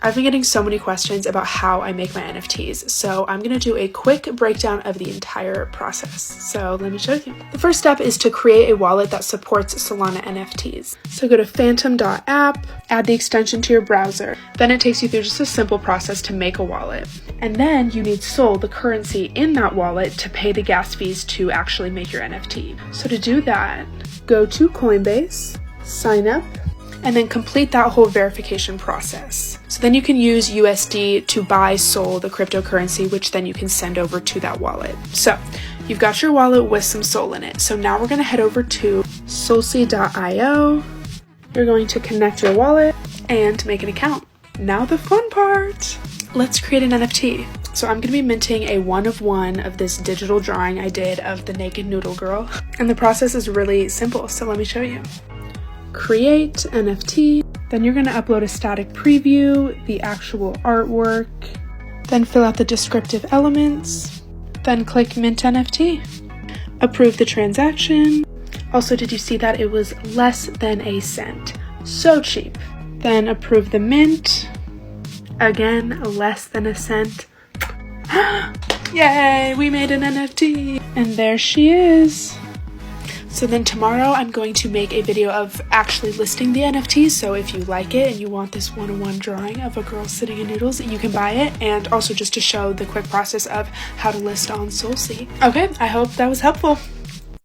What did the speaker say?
I've been getting so many questions about how I make my NFTs, so I'm going to do a quick breakdown of the entire process. So let me show you. The first step is to create a wallet that supports Solana NFTs. So go to phantom.app, add the extension to your browser. Then it takes you through just a simple process to make a wallet. And then you need Sol, the currency in that wallet, to pay the gas fees to actually make your NFT. So to do that, go to Coinbase, sign up, and then complete that whole verification process. So then you can use USD to buy Sol, the cryptocurrency, which then you can send over to that wallet. So you've got your wallet with some Sol in it. So now we're gonna head over to solsea.io. You're going to connect your wallet and make an account. Now the fun part. Let's create an NFT. So I'm gonna be minting a 1 of this digital drawing I did of the naked noodle girl. And the process is really simple, so let me show you. Create NFT, then you're gonna upload a static preview, the actual artwork, then fill out the descriptive elements, then click Mint NFT. Approve the transaction. Also, did you see that it was less than a cent? So cheap. Then approve the mint. Again, less than a cent. Yay, we made an NFT. And there she is. So then tomorrow I'm going to make a video of actually listing the NFTs, so if you like it and you want this 101 drawing of a girl sitting in noodles, you can buy it, and also just to show the quick process of how to list on Solsea. Okay, I hope that was helpful.